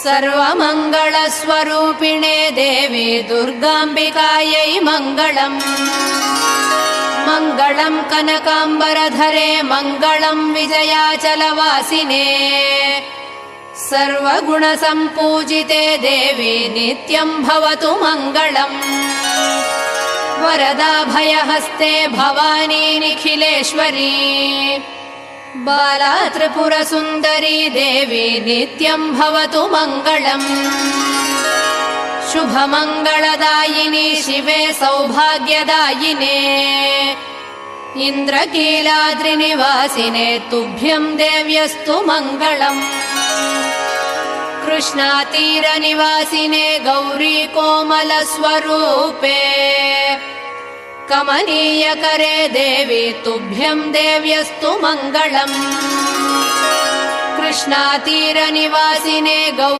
सर्वमङ्गलस्वरूपिणे देवी दुर्गाम्बिकायै मङ्गलम्। मङ्गलम् कनकाम्बरधरे मङ्गलम् विजयाचलवासिने। सर्वगुणसम्पूजिते देवी नित्यम् भवतु मङ्गलम्। वरदाभयहस्ते भवानी निखिलेश्वरी। बाला त्रिपुरसुन्दरी देवी नित्यम् भवतु मङ्गलम्। शुभमङ्गलदायिनी शिवे सौभाग्यदायिने। इन्द्रकीलाद्रिनिवासिने तुभ्यम् देव्यस्तु मङ्गलम्। कृष्णातीरनिवासिने गौरी कोमलस्वरूपे। कमनीयकरे देवी तुभ्यम् देव्यस्तु मङ्गलम्। कृष्णातीरनिवासिने गौरी